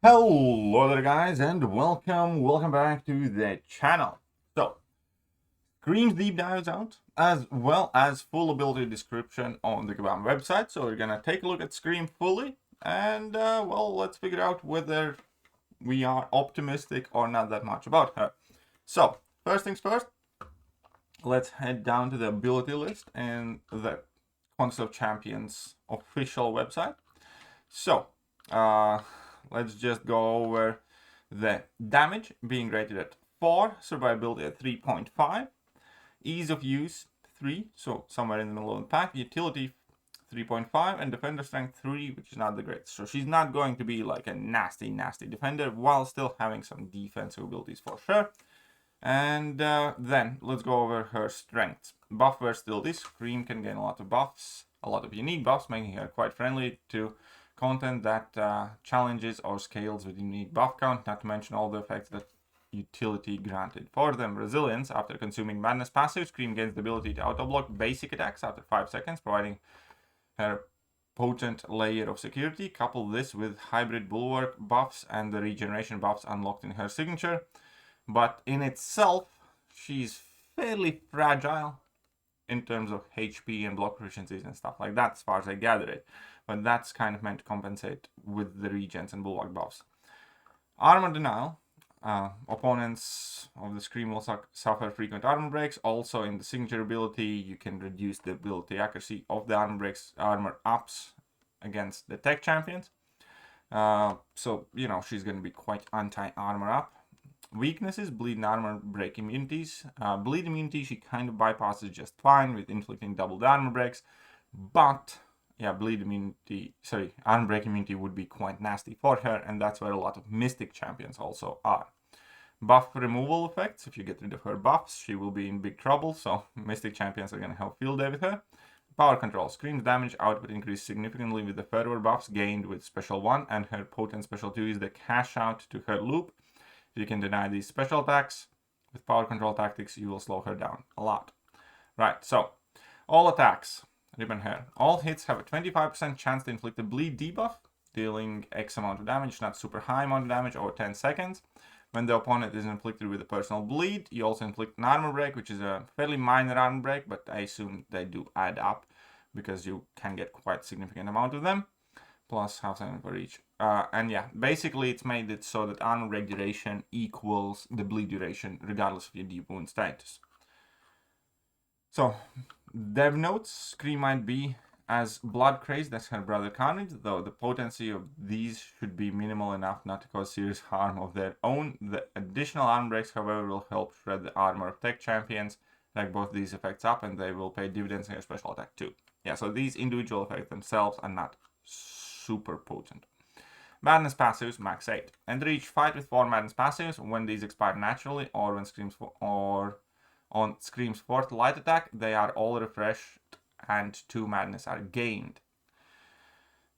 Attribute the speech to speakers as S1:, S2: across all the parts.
S1: Hello there guys and welcome back to the channel. So, Scream's deep dives out as well as full ability description on the Kabam website. So we're gonna take a look at Scream fully and well, let's figure out whether we are optimistic or not that much about her. So, first things first, let's head down to the ability list and the Council of Champions official website. So, let's just go over the damage being rated at 4, survivability at 3.5, ease of use 3, so somewhere in the middle of the pack, utility 3.5, and defender strength 3, which is not the greatest. So she's not going to be like a nasty defender while still having some defensive abilities for sure. And then let's go over her strengths. Buff versatility. Scream can gain a lot of buffs, a lot of unique buffs, making her quite friendly to content that challenges or scales with unique buff count, not to mention all the effects that utility granted for them. Resilience. After consuming Madness passive, Scream gains the ability to auto-block basic attacks after 5 seconds, providing her potent layer of security. Couple this with hybrid bulwark buffs and the regeneration buffs unlocked in her signature. But in itself, she's fairly fragile in terms of HP and block proficiencies and stuff like that, as far as I gather it. But that's kind of meant to compensate with the regens and bulwark buffs. Armor denial. Opponents of the Scream will suffer frequent armor breaks. Also, in the signature ability, you can reduce the ability accuracy of the armor breaks, armor ups against the tech champions. So, you know, she's going to be quite anti-armor up. Weaknesses, bleed and armor break immunities. Bleed immunity, she kind of bypasses just fine with inflicting double armor breaks. But, yeah, armor break immunity would be quite nasty for her, and that's where a lot of Mystic champions also are. Buff removal effects, if you get rid of her buffs, she will be in big trouble, so Mystic champions are going to have field day with her. Power control. Scream's damage output increased significantly with the fervor buffs gained with special 1, and her potent special 2 is the cash out to her loop. You can deny these special attacks. With power control tactics, you will slow her down a lot. Right, so all attacks, ribbon hair. All hits have a 25% chance to inflict a bleed debuff, dealing X amount of damage, not super high amount of damage, over 10 seconds. When the opponent is inflicted with a personal bleed, you also inflict an armor break, which is a fairly minor armor break, but I assume they do add up because you can get quite significant amount of them. Plus half second for each. And yeah, basically it's made it so that armor break duration equals the bleed duration regardless of your deep wound status. So, dev notes, Scream might be as blood crazed as her brother Carnage, though the potency of these should be minimal enough not to cause serious harm of their own. The additional armor breaks, however, will help shred the armor of tech champions, like both these effects up, and they will pay dividends in her special attack too. Yeah, so these individual effects themselves are not super potent. Madness passives, max 8. Enter each fight with 4 Madness passives. When these expire naturally or when on Scream's 4th light attack, they are all refreshed and 2 Madness are gained.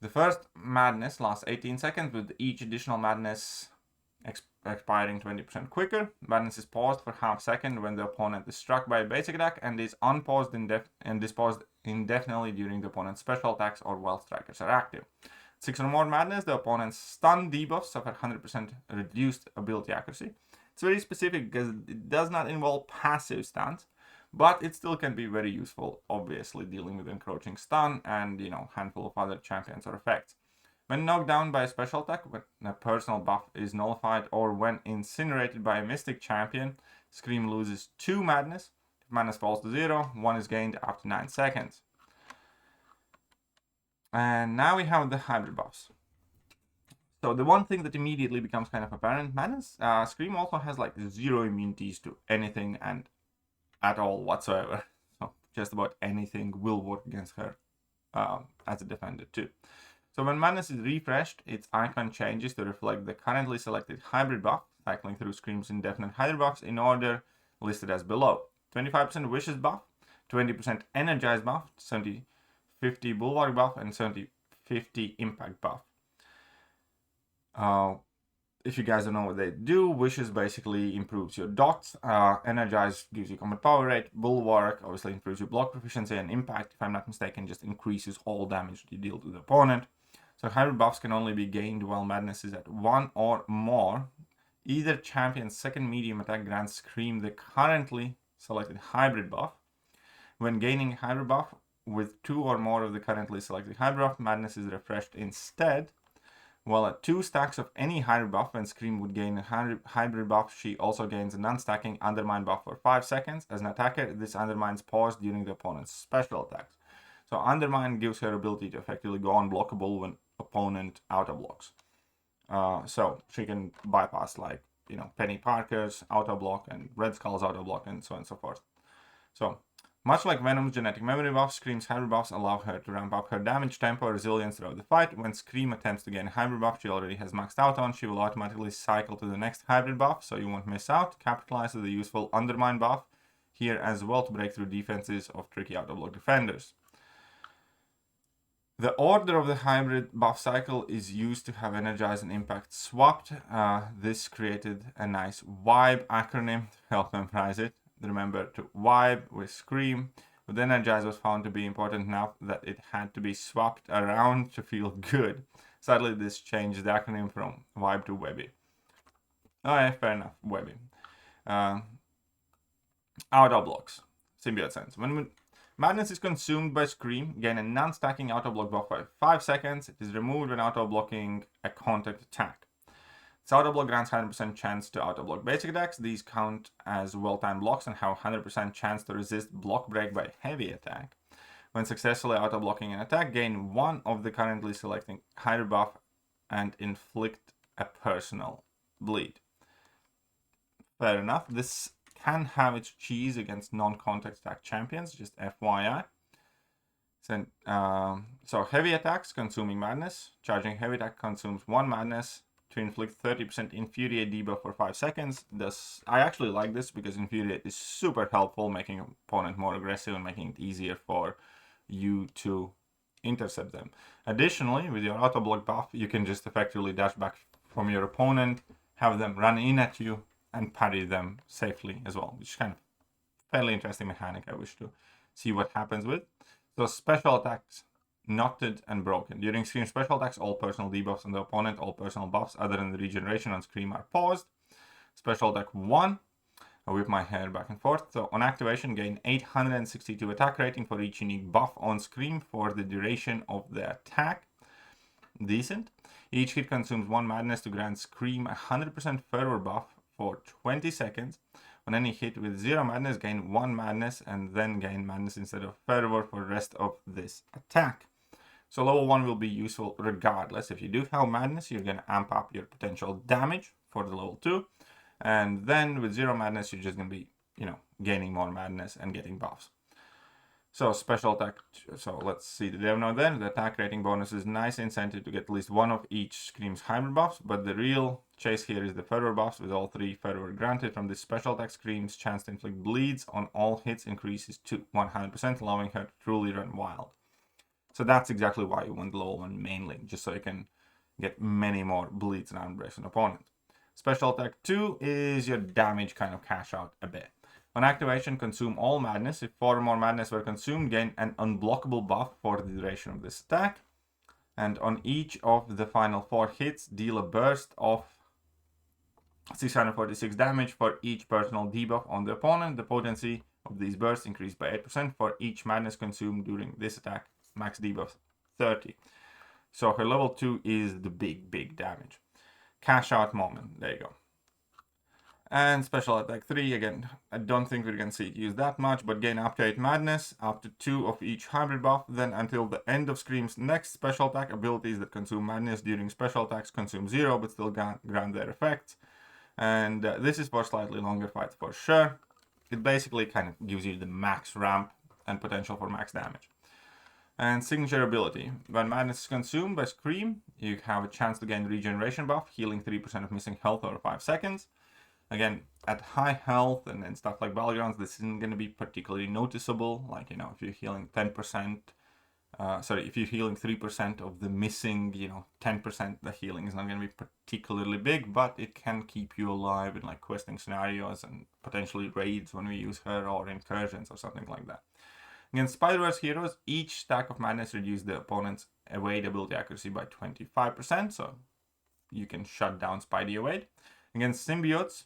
S1: The first Madness lasts 18 seconds, with each additional Madness expiring 20% quicker. Madness is paused for half second when the opponent is struck by a basic attack and is unpaused and dispaused indefinitely during the opponent's special attacks or while strikers are active. 6 or more Madness, the opponent's stun debuffs suffer 100% reduced ability accuracy. It's very specific because it does not involve passive stuns, but it still can be very useful, obviously, dealing with encroaching stun and, you know, handful of other champions or effects. When knocked down by a special attack, when a personal buff is nullified, or when incinerated by a Mystic champion, Scream loses 2 Madness. If Madness falls to 0, 1 is gained after 9 seconds. And now we have the hybrid buffs. So the one thing that immediately becomes kind of apparent, Madness, Scream also has like 0 immunities to anything and at all whatsoever. So just about anything will work against her as a defender too. So when Madness is refreshed, its icon changes to reflect the currently selected hybrid buff, cycling through Scream's indefinite hybrid buffs in order listed as below. 25% Wishes buff, 20% Energize buff, 70-50 Bulwark buff, and 70-50 Impact buff. If you guys don't know what they do, Wishes basically improves your dots, Energize gives you combat power rate, Bulwark obviously improves your block proficiency, and Impact, if I'm not mistaken, just increases all damage that you deal to the opponent. So hybrid buffs can only be gained while Madness is at 1 or more. Either champion's second medium attack grants Scream the currently selected hybrid buff. When gaining hybrid buff with 2 or more of the currently selected hybrid buff, Madness is refreshed instead. While at 2 stacks of any hybrid buff, when Scream would gain a hybrid buff, she also gains a non-stacking Undermine buff for 5 seconds. As an attacker, this undermines pause during the opponent's special attacks. So Undermine gives her ability to effectively go unblockable when opponent auto-blocks. So she can bypass, like, you know, Penny Parker's auto-block and Red Skull's auto-block and so on and so forth. So, much like Venom's genetic memory buff, Scream's hybrid buffs allow her to ramp up her damage, tempo, resilience throughout the fight. When Scream attempts to gain a hybrid buff she already has maxed out on, she will automatically cycle to the next hybrid buff, so you won't miss out. Capitalize on the useful Undermine buff here as well to break through defenses of tricky auto-block defenders. The order of the hybrid buff cycle is used to have Energize and Impact swapped. This created a nice vibe acronym to help memorize it. Remember to vibe with Scream, but Energize was found to be important enough that it had to be swapped around to feel good. Sadly, this changed the acronym from vibe to Webby. Alright, fair enough, Webby. Auto blocks. Symbiote sense. When Madness is consumed by Scream, gain a non-stacking auto-block buff for 5 seconds. It is removed when auto-blocking a contact attack. Its auto-block grants 100% chance to auto-block basic attacks. These count as well-timed blocks and have 100% chance to resist block break by heavy attack. When successfully auto-blocking an attack, gain 1 of the currently selecting hybrid buff and inflict a personal bleed. Fair enough. This can have its cheese against non-contact attack champions, just FYI. So heavy attacks, consuming Madness. Charging heavy attack consumes 1 Madness to inflict 30% Infuriate debuff for 5 seconds. I actually like this because Infuriate is super helpful, making your opponent more aggressive and making it easier for you to intercept them. Additionally, with your auto block buff, you can just effectively dash back from your opponent, have them run in at you, and parry them safely as well, which is kind of fairly interesting mechanic I wish to see what happens with. So special attacks, knotted and broken. During Scream special attacks, all personal debuffs on the opponent, all personal buffs other than the regeneration on Scream are paused. Special attack 1, I whip my hair back and forth. So on activation, gain 862 attack rating for each unique buff on Scream for the duration of the attack. Decent. Each hit consumes 1 Madness to grant Scream 100% fervor buff for 20 seconds. On any hit with 0 Madness, gain 1 Madness and then gain Madness instead of fervor for the rest of this attack. So level 1 will be useful regardless. If you do have Madness, you're going to amp up your potential damage for the level 2. And then with 0 Madness, you're just going to be, gaining more Madness and getting buffs. So special attack, so let's see the dev node then. The attack rating bonus is nice incentive to get at least 1 of each Scream's hybrid buffs, but the real chase here is the fervor buffs. With all 3 fervor granted from this special attack, Scream's chance to inflict bleeds on all hits increases to 100%, allowing her to truly run wild. So that's exactly why you want the level 1 mainly, just so you can get many more bleeds and outbreaks on opponent. Special attack 2 is your damage kind of cash out a bit. On activation, consume all Madness. If 4 or more Madness were consumed, gain an unblockable buff for the duration of this attack. And on each of the final 4 hits, deal a burst of 646 damage for each personal debuff on the opponent. The potency of these bursts increased by 8% for each Madness consumed during this attack. Max debuff 30. So her level 2 is the big damage. Cash out moment. There you go. And special attack 3, again, I don't think we're going to see it used that much, but gain up to 8 Madness, up to 2 of each hybrid buff, then until the end of Scream's next special attack, abilities that consume Madness during special attacks consume 0, but still grant their effects. And this is for slightly longer fights for sure. It basically kind of gives you the max ramp and potential for max damage. And signature ability. When Madness is consumed by Scream, you have a chance to gain regeneration buff, healing 3% of missing health over 5 seconds. Again, at high health and stuff like Battlegrounds, this isn't going to be particularly noticeable. Like, if you're healing 10%, if you're healing 3% of the missing, 10%, the healing is not going to be particularly big, but it can keep you alive in like questing scenarios and potentially raids when we use her or incursions or something like that. Against Spider-Verse heroes, each stack of madness reduces the opponent's evade ability accuracy by 25%, so you can shut down Spidey evade. Against symbiotes,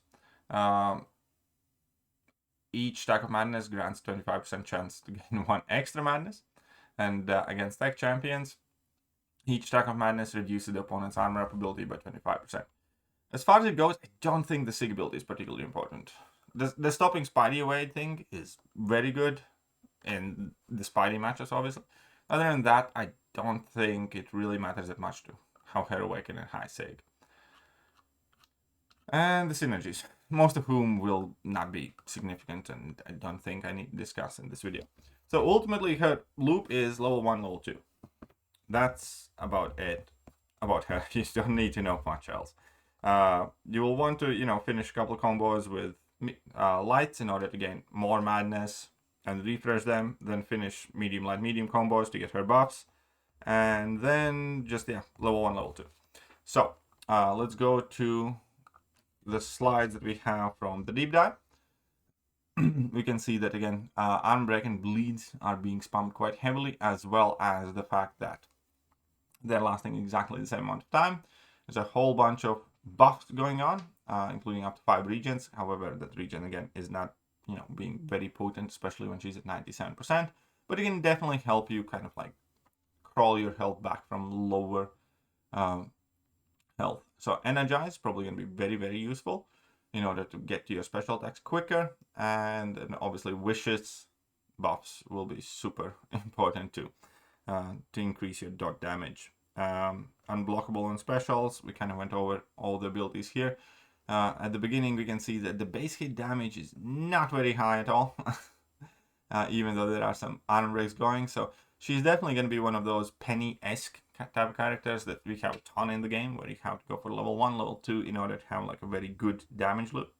S1: each stack of madness grants 25% chance to gain 1 extra madness. And against tech champions, each stack of madness reduces the opponent's armor up ability by 25%. As far as it goes, I don't think the SIG ability is particularly important. The stopping Spidey evade thing is very good in the Spidey matches, obviously. Other than that, I don't think it really matters that much to how heroic and high SIG. And the synergies, most of whom will not be significant, and I don't think I need to discuss in this video. So ultimately, her loop is level 1, level 2. That's about it about her. You don't need to know much else. You will want to, finish a couple of combos with lights in order to gain more madness and refresh them. Then finish medium, light, medium combos to get her buffs. And then just, level 1, level 2. So let's go to the slides that we have from the deep dive. We can see that again, arm break and bleeds are being spammed quite heavily, as well as the fact that they're lasting exactly the same amount of time. There's a whole bunch of buffs going on, including up to 5 regions. However, that region again is not, being very potent, especially when she's at 97%. But it can definitely help you kind of like crawl your health back from lower health. So energize probably going to be very, very useful in order to get to your special attacks quicker. And then obviously wishes buffs will be super important too, to increase your dot damage. Unblockable on specials, we kind of went over all the abilities here. At the beginning we can see that the base hit damage is not very high at all, even though there are some arm breaks going. So she's definitely going to be one of those Penny-esque type of characters that we have a ton in the game, where you have to go for level 1, level 2 in order to have like a very good damage loop.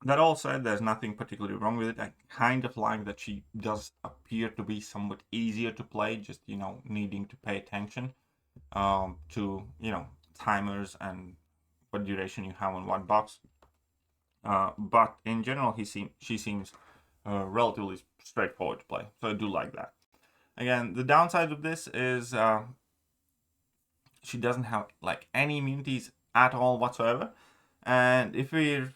S1: That all said, there's nothing particularly wrong with it. I kind of like that she does appear to be somewhat easier to play, just, needing to pay attention to, timers and what duration you have on what box. But in general, she seems relatively straightforward to play, so I do like that. Again, the downside of this is she doesn't have like any immunities at all whatsoever, and if we're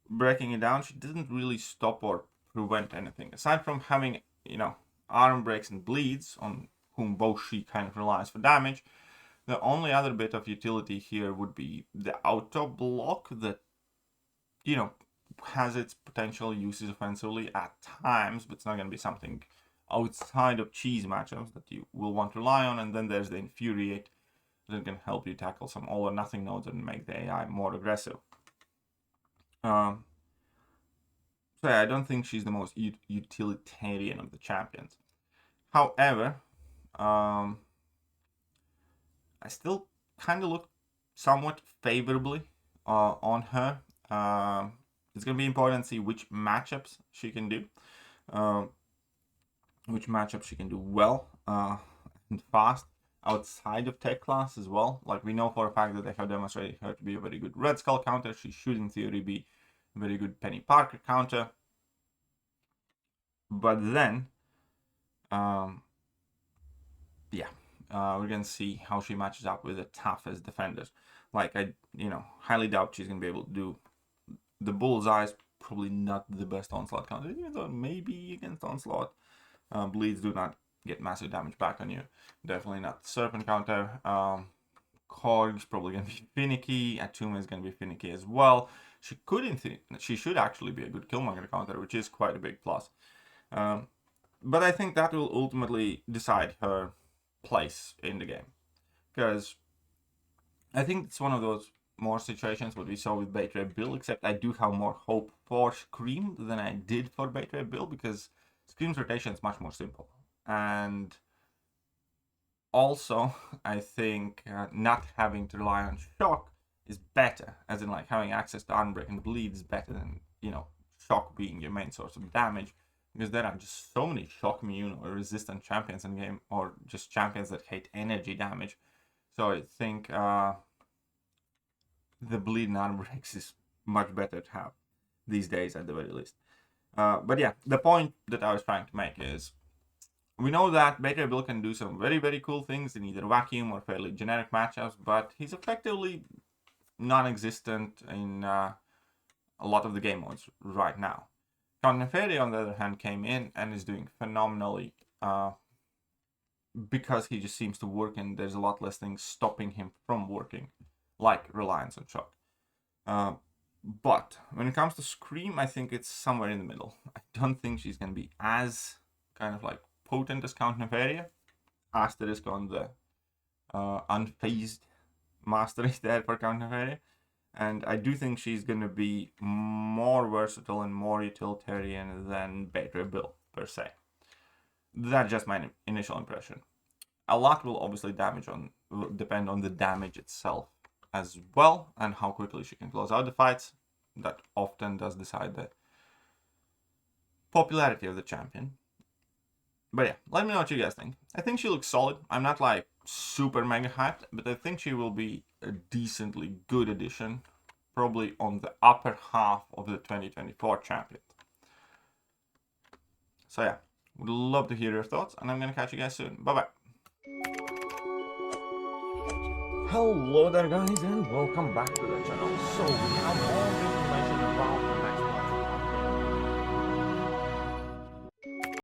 S1: breaking it down, she doesn't really stop or prevent anything aside from having arm breaks and bleeds, on whom both she kind of relies for damage. The only other bit of utility here would be the auto block that has its potential uses offensively at times, but it's not going to be something outside of cheese matchups that you will want to rely on. And then there's the Infuriate that can help you tackle some all or nothing nodes and make the AI more aggressive. So yeah, I don't think she's the most utilitarian of the champions. However, I still kind of look somewhat favorably on her. It's going to be important to see which matchups she can do. Which matchup she can do well and fast outside of tech class as well. Like, we know for a fact that they have demonstrated her to be a very good Red Skull counter. She should in theory be a very good Penny Parker counter. But then, we're gonna see how she matches up with the toughest defenders. Like, I highly doubt she's gonna be able to do the Bullseye's probably not the best onslaught counter, even though maybe against onslaught. Bleeds do not get massive damage back on you. Definitely not the Serpent counter. Korg's probably going to be finicky. Atuma is going to be finicky as well. She should actually be a good Killmonger counter, which is quite a big plus. But I think that will ultimately decide her place in the game. Because I think it's one of those more situations what we saw with Bait Ray Bill, except I do have more hope for Scream than I did for Bait Ray Bill, because Scream's rotation is much more simple. And also, I think not having to rely on shock is better, as in like having access to Unbreak and Bleed is better than, shock being your main source of damage, because there are just so many shock immune or resistant champions in game, or just champions that hate energy damage. So I think the Bleed and Unbreaks is much better to have these days, at the very least. But yeah, the point that I was trying to make is we know that Beta Bill can do some very, very cool things in either vacuum or fairly generic matchups, but he's effectively non-existent in a lot of the game modes right now. Count Neferi, on the other hand, came in and is doing phenomenally because he just seems to work and there's a lot less things stopping him from working, like Reliance on Shock. But when it comes to Scream, I think it's somewhere in the middle. I don't think she's going to be as kind of like potent as Count Nefaria. Asterisk on the unfazed mastery there for Count Nefaria. And I do think she's going to be more versatile and more utilitarian than Beta Bill, per se. That's just my initial impression. A lot will obviously depend on the damage itself as well, and how quickly she can close out the fights. That often does decide the popularity of the champion. But yeah, let me know what you guys think. I think she looks solid. I'm not like super mega hyped, but I think she will be a decently good addition, probably on the upper half of the 2024 champion. So yeah, would love to hear your thoughts, and I'm gonna catch you guys soon. Bye bye. Hello there guys, and welcome back to the channel. So we have all the information about the next